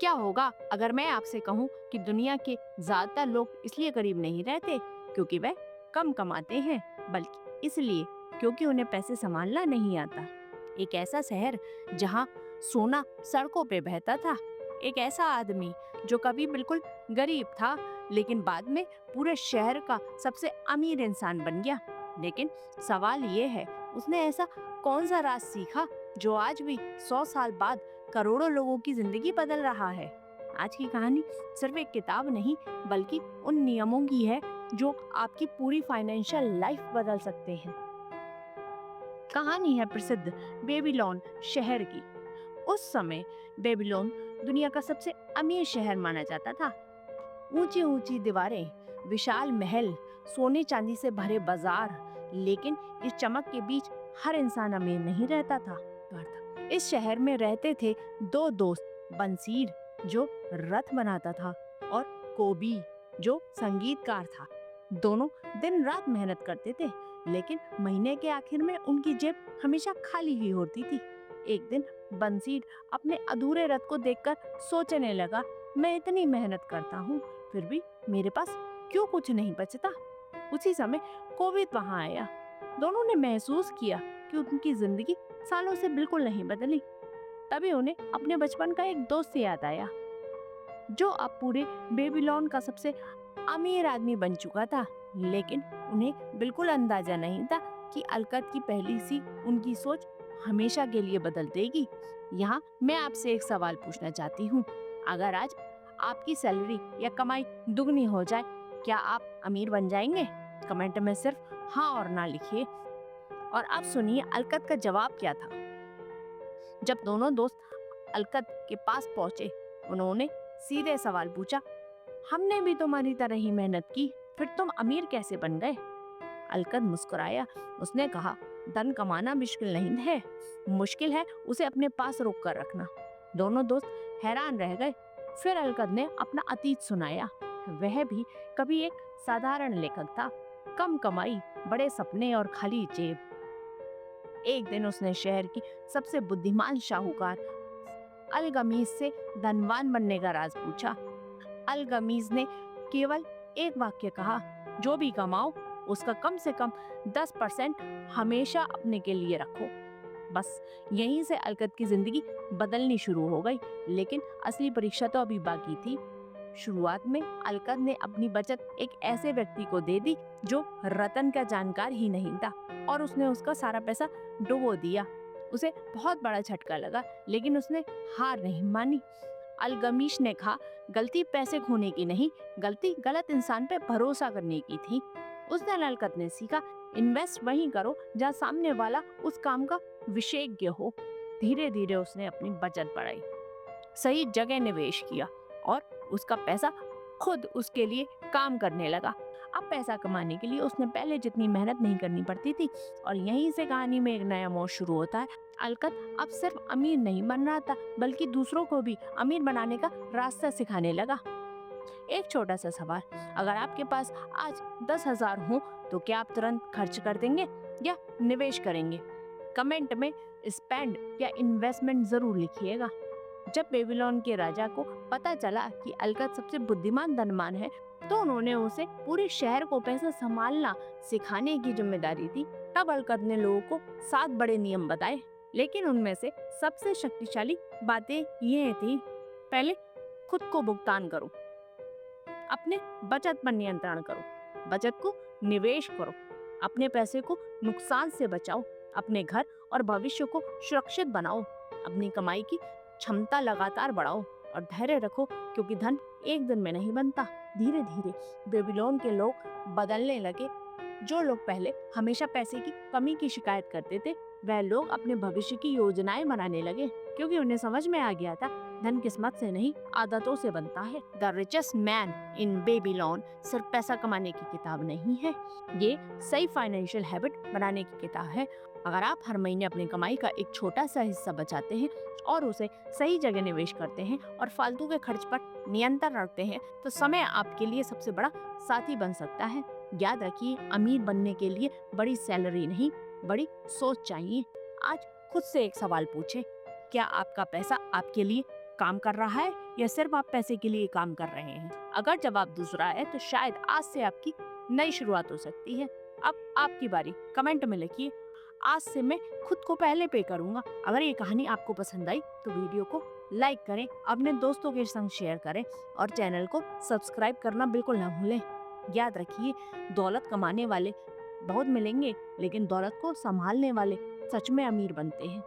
क्या होगा अगर मैं आपसे कहूँ कि दुनिया के ज्यादातर लोग इसलिए गरीब नहीं रहते क्योंकि वह कम कमाते हैं, बल्कि इसलिए क्योंकि उन्हें पैसे संभालना नहीं आता। एक ऐसा शहर जहाँ सोना सड़कों पे बहता था, एक ऐसा आदमी जो कभी बिल्कुल गरीब था लेकिन बाद में पूरे शहर का सबसे अमीर इंसान बन गया। लेकिन सवाल ये है, उसने ऐसा कौन सा राज सीखा जो आज भी 100 साल बाद करोड़ों लोगों की जिंदगी बदल रहा है। आज की कहानी सिर्फ एक किताब नहीं, बल्कि उन नियमों की है जो आपकी पूरी फाइनेंशियल लाइफ बदल सकते हैं। कहानी है प्रसिद्ध बेबीलोन शहर की। उस समय बेबीलोन दुनिया का सबसे अमीर शहर माना जाता था। ऊंची ऊंची दीवारें, विशाल महल, सोने चांदी से भरे बाजार। लेकिन इस चमक के बीच हर इंसान अमीर नहीं रहता था। इस शहर में रहते थे दो दोस्त, बंसीर जो रथ बनाता था और कोबी जो संगीतकार था। दोनों दिन रात मेहनत करते थे, लेकिन महीने के आखिर में उनकी जेब हमेशा खाली ही होती थी। एक दिन बंसीर अपने अधूरे रथ को देखकर सोचने लगा, मैं इतनी मेहनत करता हूँ, फिर भी मेरे पास क्यों कुछ नहीं बचता। उसी समय कोविद वहां आया। दोनों ने महसूस किया कि उनकी जिंदगी सालों से बिल्कुल नहीं बदली। तभी उन्हें अपने बचपन का एक दोस्त याद आया जो अब पूरे बेबीलोन का सबसे अमीर आदमी बन चुका था। लेकिन उन्हें बिल्कुल अंदाजा नहीं था कि अलकत की पहली सी उनकी सोच हमेशा के लिए बदल देगी। यहाँ मैं आपसे एक सवाल पूछना चाहती हूँ, अगर आज आपकी सैलरी या कमाई दुगनी हो जाए, क्या आप अमीर बन जाएंगे? कमेंट में सिर्फ हाँ और ना लिखिए। और अब सुनिए अलकत का जवाब क्या था। जब दोनों दोस्त अलकत के पास पहुंचे, उन्होंने सीधे सवाल पूछा, हमने भी तुम्हारी तरह ही मेहनत की, फिर तुम अमीर कैसे बन गए? अलकत मुस्कुराया। उसने कहा, धन कमाना मुश्किल नहीं है, मुश्किल है उसे अपने पास रोक कर रखना। दोनों दोस्त हैरान रह गए। फिर अलकत ने अपना अतीत सुनाया। वह भी कभी एक साधारण लेखक था, कम कमाई, बड़े सपने और खाली जेब। एक दिन उसने शहर की सबसे बुद्धिमान शाहूकार अलगमीज से धनवान बनने का राज पूछा। अलगमीज ने केवल एक वाक्य कहा, जो भी कमाओ उसका कम से कम 10% हमेशा अपने के लिए रखो। बस यहीं से अलकत की जिंदगी बदलनी शुरू हो गई। लेकिन असली परीक्षा तो अभी बाकी थी। शुरुआत में अलकत ने अपनी बचत एक ऐसे व्यक्ति को दे दी जो रतन का जानकार ही नहीं था, और उसने उसका सारा पैसा डुबो दिया। उसे बहुत बड़ा झटका लगा, लेकिन उसने हार नहीं मानी। अलगमीश ने कहा, गलती पैसे खोने की नहीं, गलती गलत इंसान पे भरोसा करने की थी। उस दिन अलकत ने सीखा, इन्वेस्ट वहीं करो जहाँ सामने वाला उस काम का विशेषज्ञ हो। धीरे धीरे उसने अपनी बचत बढ़ाई, सही जगह निवेश किया और उसका पैसा खुद उसके लिए काम करने लगा। अब पैसा कमाने के लिए उसने पहले जितनी मेहनत नहीं करनी पड़ती थी। और यहीं से कहानी में एक नया मोड़ शुरू होता है। अलकत अब सिर्फ अमीर नहीं बन रहा था, बल्कि दूसरों को भी अमीर बनाने का रास्ता सिखाने लगा। एक छोटा सा सवाल, अगर आपके पास आज 10,000 हो तो क्या आप तुरंत खर्च कर देंगे या निवेश करेंगे? कमेंट में स्पेंड या इन्वेस्टमेंट जरूर लिखिएगा। जब बेबीलोन के राजा को पता चला कि अलकत सबसे बुद्धिमान धनवान है, तो उन्होंने उसे पूरे शहर को पैसा संभालना सिखाने की जिम्मेदारी दी। तब अलकत ने लोगों को 7 बड़े नियम बताए, लेकिन उनमें से सबसे शक्तिशाली बातें ये थी। पहले, खुद को भुगतान करो, अपने बचत पर नियंत्रण करो, बचत को निवेश करो, अपने पैसे को नुकसान से बचाओ, अपने घर और भविष्य को सुरक्षित बनाओ, अपनी कमाई की क्षमता लगातार बढ़ाओ और धैर्य रखो, क्योंकि धन एक दिन में नहीं बनता। धीरे धीरे बेबीलोन के लोग बदलने लगे। जो लोग पहले हमेशा पैसे की कमी की शिकायत करते थे, वह लोग अपने भविष्य की योजनाएं बनाने लगे, क्योंकि उन्हें समझ में आ गया था, धन किस्मत से नहीं, आदतों से बनता है। The richest man in Babylon सिर्फ पैसा कमाने की किताब नहीं है, ये सही फाइनेंशियल हैबिट बनाने की किताब है। अगर आप हर महीने अपनी कमाई का एक छोटा सा हिस्सा बचाते हैं और उसे सही जगह निवेश करते हैं और फालतू के खर्च पर नियंत्रण रखते हैं, तो समय आपके लिए सबसे बड़ा साथी बन सकता है। याद रखिए, अमीर बनने के लिए बड़ी सैलरी नहीं, बड़ी सोच चाहिए। आज खुद से एक सवाल पूछें, क्या आपका पैसा आपके लिए काम कर रहा है या सिर्फ आप पैसे के लिए काम कर रहे हैं? अगर जवाब दूसरा है तो शायद आज से आपकी नई शुरुआत हो सकती है। अब आपकी बारी, कमेंट में लिखिए, आज से मैं खुद को पहले पे करूंगा। अगर ये कहानी आपको पसंद आई तो वीडियो को लाइक करें, अपने दोस्तों के संग शेयर करें और चैनल को सब्सक्राइब करना बिल्कुल ना भूलें। याद रखिए, दौलत कमाने वाले बहुत मिलेंगे, लेकिन दौलत को संभालने वाले सच में अमीर बनते हैं।